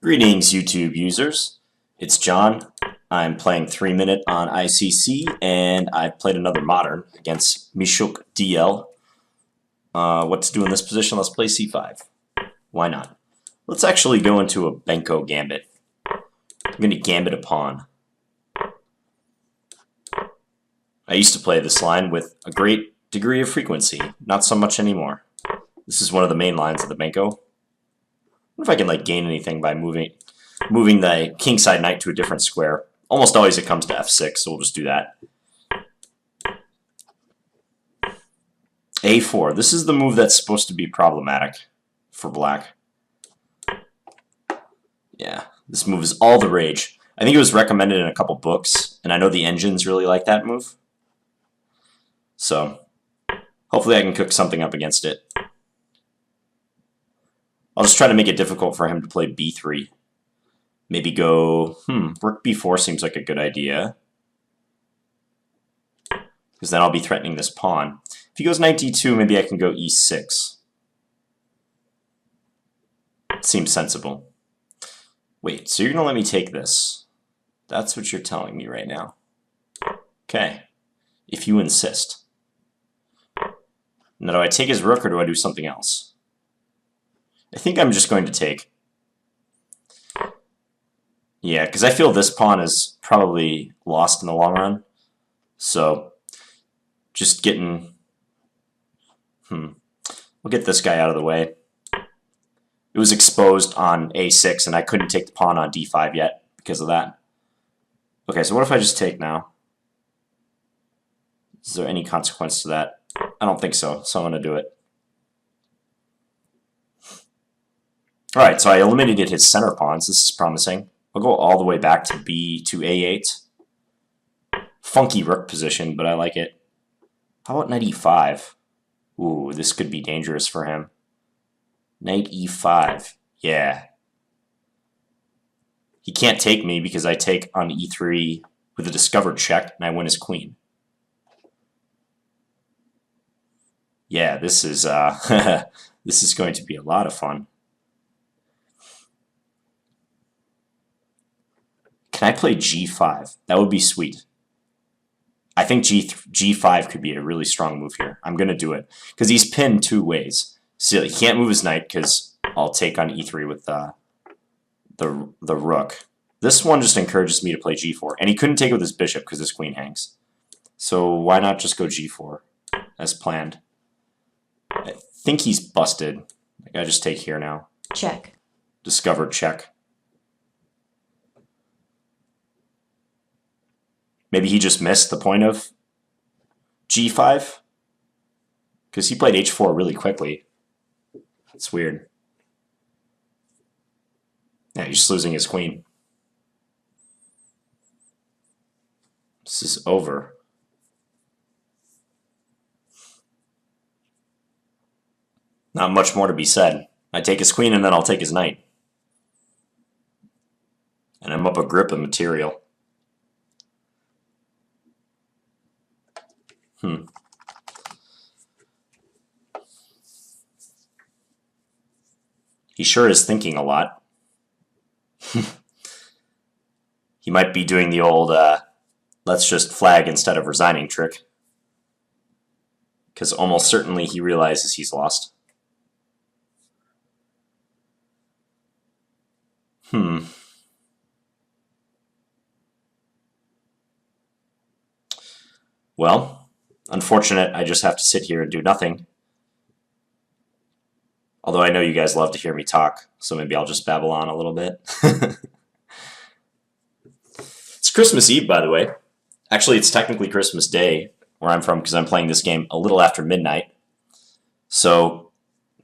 Greetings, YouTube users. It's John. I'm playing 3-Minute on ICC, and I've played another Modern against Mishuk DL. What to do in this position? Let's play C5. Why not? Let's actually go into a Benko Gambit. I'm going to Gambit a pawn. I used to play this line with a great degree of frequency. Not so much anymore. This is one of the main lines of the Benko. I wonder if I can gain anything by moving the kingside knight to a different square. Almost always it comes to f6, so we'll just do that. a4. This is the move that's supposed to be problematic for black. Yeah, this move is all the rage. I think it was recommended in a couple books, and I know the engines really like that move. So, hopefully I can cook something up against it. I'll just try to make it difficult for him to play b3. Maybe go, rook b4 seems like a good idea. Because then I'll be threatening this pawn. If he goes knight d2, maybe I can go e6. Seems sensible. Wait, so you're going to let me take this? That's what you're telling me right now. Okay, if you insist. Now, do I take his rook or do I do something else? I think I'm just going to take. Yeah, because I feel this pawn is probably lost in the long run. So, just getting... We'll get this guy out of the way. It was exposed on a6, and I couldn't take the pawn on d5 yet because of that. Okay, so what if I just take now? Is there any consequence to that? I don't think so, so I'm going to do it. Alright, so I eliminated his center pawns. This is promising. I'll go all the way back to a8. Funky rook position, but I like it. How about knight e5? Ooh, this could be dangerous for him. Knight e5. Yeah. He can't take me because I take on e3 with a discovered check, and I win his queen. Yeah, this is this is going to be a lot of fun. Can I play g5? That would be sweet. I think g5 could be a really strong move here. I'm going to do it. Because he's pinned two ways. So he can't move his knight because I'll take on e3 with the rook. This one just encourages me to play g4. And he couldn't take it with his bishop because his queen hangs. So why not just go g4 as planned? I think he's busted. I gotta just take here now. Check. Discovered check. Maybe he just missed the point of g5? Because he played h4 really quickly. It's weird. Yeah, he's just losing his queen. This is over. Not much more to be said. I take his queen and then I'll take his knight. And I'm up a grip of material. He sure is thinking a lot. He might be doing the old, let's just flag instead of resigning trick. Because almost certainly he realizes he's lost. Well, unfortunate, I just have to sit here and do nothing. Although I know you guys love to hear me talk, so maybe I'll just babble on a little bit. It's Christmas Eve, by the way. Actually, it's technically Christmas Day, where I'm from, because I'm playing this game a little after midnight. So,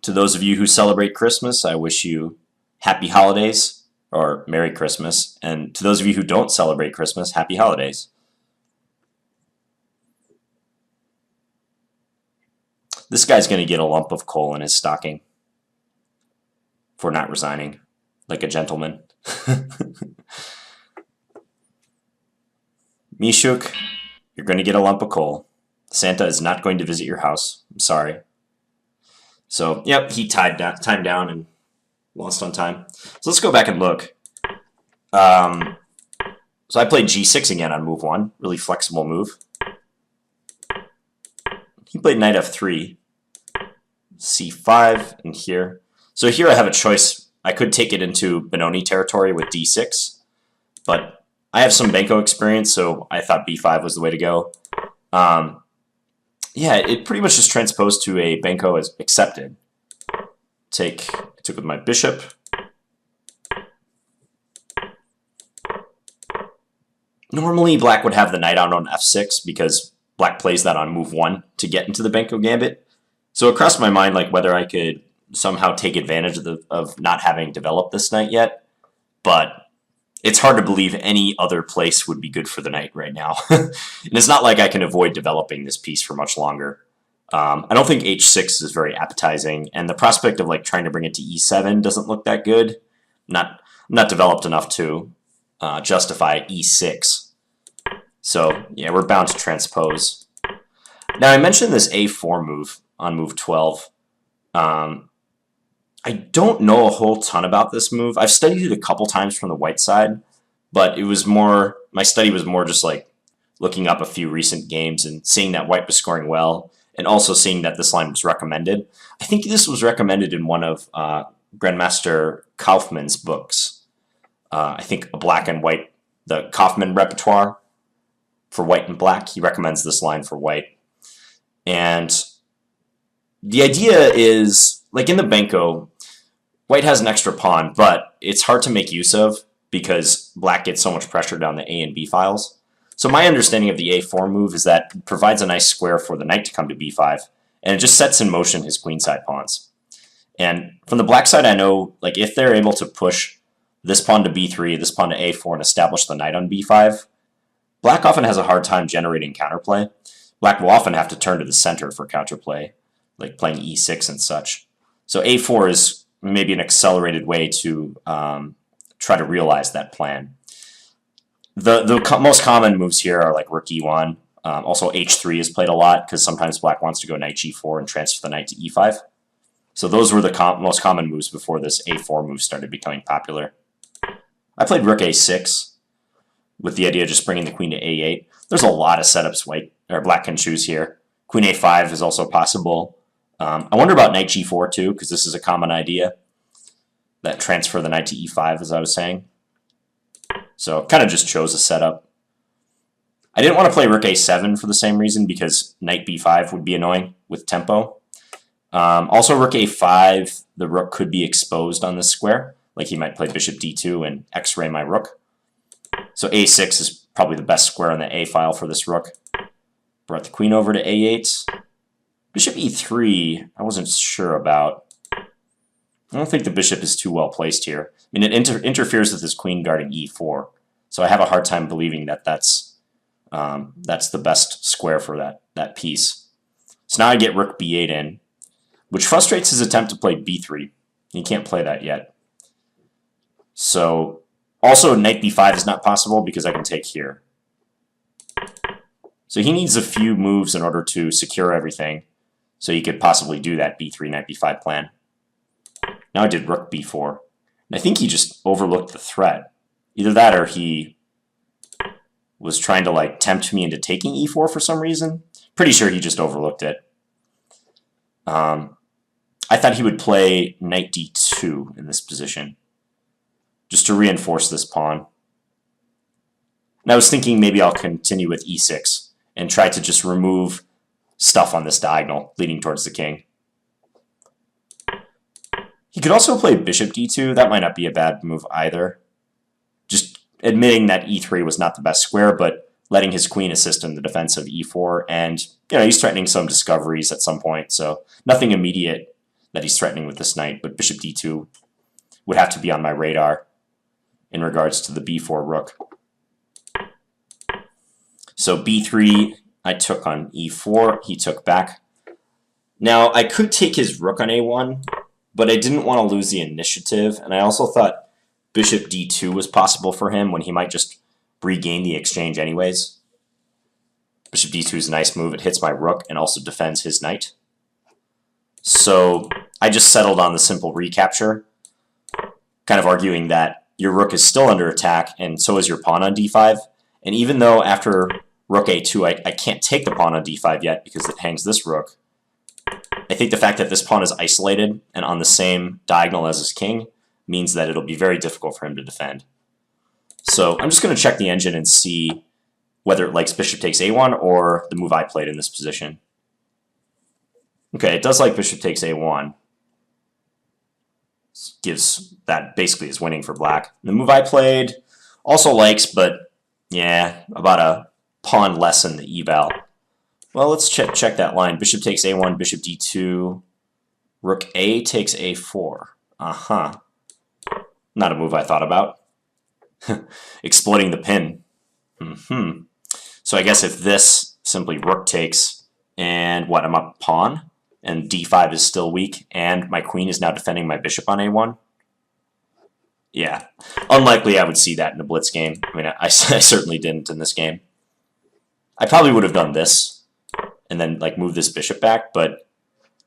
to those of you who celebrate Christmas, I wish you happy holidays, or Merry Christmas. And to those of you who don't celebrate Christmas, happy holidays. This guy's going to get a lump of coal in his stocking for not resigning like a gentleman. Mishuk, you're going to get a lump of coal. Santa is not going to visit your house. I'm sorry. So, yep, he timed down and lost on time. So let's go back and look. So I played g6 again on move 1. Really flexible move. He played knight f3, c5, and here. So here I have a choice. I could take it into Benoni territory with d6, but I have some Benko experience, so I thought b5 was the way to go. Yeah, it pretty much just transposed to a Benko as accepted. I took with my bishop. Normally, black would have the knight out on f6 because black plays that on move 1 to get into the Benko gambit. So it crossed my mind like whether I could somehow take advantage of not having developed this knight yet, but it's hard to believe any other place would be good for the knight right now. And it's not like I can avoid developing this piece for much longer. I don't think h6 is very appetizing, and the prospect of like trying to bring it to e7 doesn't look that good. Not developed enough to justify e6. So yeah, we're bound to transpose. Now I mentioned this a4 move on move 12. I don't know a whole ton about this move. I've studied it a couple times from the white side, but it was more, my study was more just like looking up a few recent games and seeing that white was scoring well, and also seeing that this line was recommended. I think this was recommended in one of Grandmaster Kaufman's books. I think a black and white, the Kaufman repertoire for white and black. He recommends this line for white. And the idea is, like in the Benko, white has an extra pawn, but it's hard to make use of because black gets so much pressure down the A and B files. So my understanding of the A4 move is that it provides a nice square for the knight to come to B5, and it just sets in motion his queenside pawns. And from the black side, I know like if they're able to push this pawn to B3, this pawn to A4, and establish the knight on B5, black often has a hard time generating counterplay. Black will often have to turn to the center for counterplay, like playing E6 and such. So A4 is maybe an accelerated way to try to realize that plan. The most common moves here are like rook E1. Also H3 is played a lot because sometimes black wants to go knight G4 and transfer the knight to E5. So those were the most common moves before this A4 move started becoming popular. I played rook A6 with the idea of just bringing the queen to A8. There's a lot of setups black can choose here. Queen A5 is also possible. I wonder about knight G4 too, because this is a common idea. That transfer the knight to E5, as I was saying. So kind of just chose a setup. I didn't want to play rook A7 for the same reason, because knight B5 would be annoying with tempo. Also rook A5, the rook could be exposed on this square. Like he might play bishop D2 and X-ray my rook. So A6 is probably the best square on the A file for this rook. Brought the queen over to A8. Bishop E3, I wasn't sure about. I don't think the bishop is too well placed here. I mean, it interferes with his queen guarding E4. So I have a hard time believing that that's the best square for that piece. So now I get rook B8 in, which frustrates his attempt to play B3. He can't play that yet. So also knight B5 is not possible because I can take here. So he needs a few moves in order to secure everything, so he could possibly do that B3, knight B5 plan. Now I did rook B4. And I think he just overlooked the threat. Either that or he was trying to like tempt me into taking E4 for some reason. Pretty sure he just overlooked it. I thought he would play knight D2 in this position, just to reinforce this pawn. And I was thinking maybe I'll continue with E6 and try to just remove stuff on this diagonal leading towards the king. He could also play bishop D2. That might not be a bad move either. Just admitting that E3 was not the best square, but letting his queen assist in the defense of E4. And he's threatening some discoveries at some point, so nothing immediate that he's threatening with this knight, but bishop D2 would have to be on my radar in regards to the B4 rook. So B3, I took on E4, he took back. Now, I could take his rook on A1, but I didn't want to lose the initiative, and I also thought bishop D2 was possible for him when he might just regain the exchange anyways. Bishop D2 is a nice move. It hits my rook and also defends his knight. So I just settled on the simple recapture. kind of arguing that your rook is still under attack, and so is your pawn on d5. And even though after rook a2, I can't take the pawn on d5 yet because it hangs this rook, I think the fact that this pawn is isolated and on the same diagonal as his king means that it'll be very difficult for him to defend. So I'm just going to check the engine and see whether it likes bishop takes a1 or the move I played in this position. Okay, it does like bishop takes a1. Gives that basically is winning for black. The move I played also likes, but yeah, about a pawn less in the eval. Well, let's check that line. Bishop takes a1, bishop d2, rook a takes a4. Uh-huh. Not a move I thought about. Exploiting the pin. So I guess if this simply rook takes, and what, I'm up pawn, and d5 is still weak, and my queen is now defending my bishop on a1? Yeah, unlikely I would see that in a blitz game. I mean, I certainly didn't in this game. I probably would have done this, and then like move this bishop back, but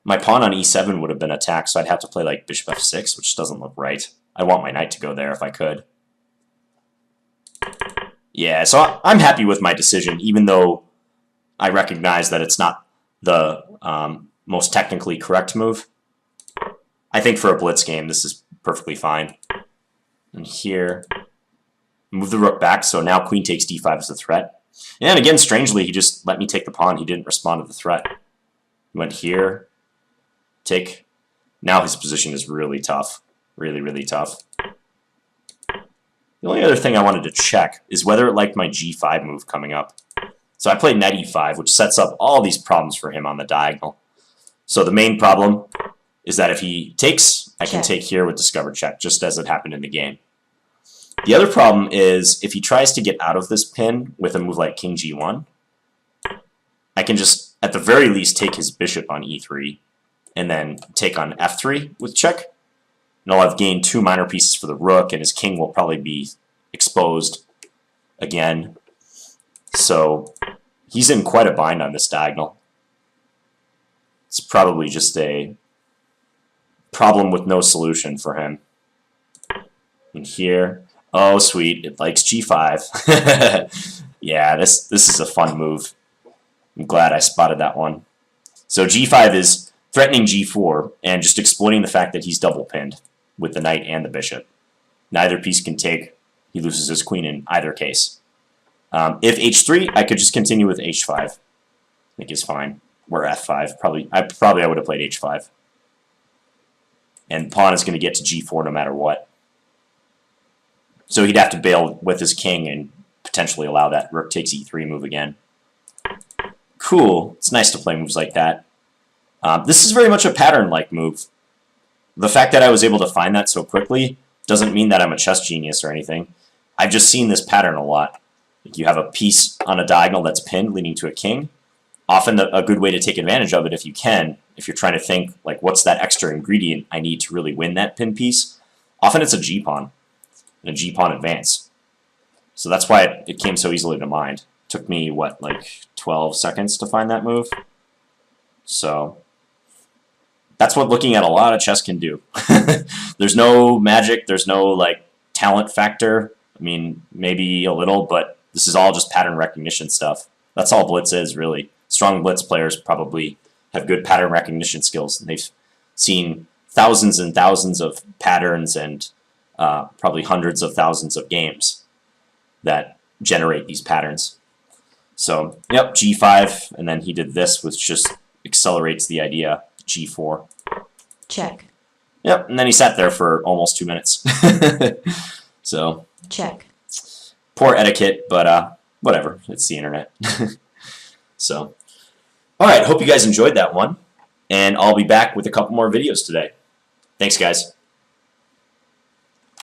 my pawn on e7 would have been attacked, so I'd have to play like bishop f6, which doesn't look right. I want my knight to go there if I could. Yeah, so I'm happy with my decision, even though I recognize that it's not the most technically correct move. I think for a blitz game, this is perfectly fine. And here, move the rook back, so now queen takes d5 as a threat. And again, strangely, he just let me take the pawn. He didn't respond to the threat. He went here, take. Now his position is really tough. Really, really tough. The only other thing I wanted to check is whether it liked my g5 move coming up. So I played knight e5, which sets up all these problems for him on the diagonal. So the main problem is that if he takes, I can take here with discovered check, just as it happened in the game. The other problem is if he tries to get out of this pin with a move like king g1, I can just, at the very least, take his bishop on e3 and then take on f3 with check. And I'll have gained 2 minor pieces for the rook, and his king will probably be exposed again. So he's in quite a bind on this diagonal. It's probably just a problem with no solution for him. And here, oh sweet, it likes g5. Yeah, this is a fun move. I'm glad I spotted that one. So g5 is threatening g4 and just exploiting the fact that he's double pinned with the knight and the bishop. Neither piece can take. He loses his queen in either case. If h3, I could just continue with h5. I think is fine. Or f5. I would have played h5. And pawn is going to get to g4 no matter what. So he'd have to bail with his king and potentially allow that rook takes e3 move again. Cool. It's nice to play moves like that. This is very much a pattern-like move. The fact that I was able to find that so quickly doesn't mean that I'm a chess genius or anything. I've just seen this pattern a lot. You have a piece on a diagonal that's pinned leading to a king. Often a good way to take advantage of it if you can, if you're trying to think, like, what's that extra ingredient I need to really win that pin piece? Often it's a g-pawn, and a g-pawn advance. So that's why it came so easily to mind. It took me, what, like 12 seconds to find that move? So that's what looking at a lot of chess can do. There's no magic, there's no like talent factor. I mean, maybe a little, but this is all just pattern recognition stuff. That's all blitz is, really. Strong blitz players probably have good pattern recognition skills. And they've seen thousands and thousands of patterns and probably hundreds of thousands of games that generate these patterns. So, yep, g5, and then he did this, which just accelerates the idea, g4. Check. Yep, and then he sat there for almost 2 minutes. So, Check. poor etiquette, but whatever, it's the internet. So, alright, hope you guys enjoyed that one, and I'll be back with a couple more videos today. Thanks, guys.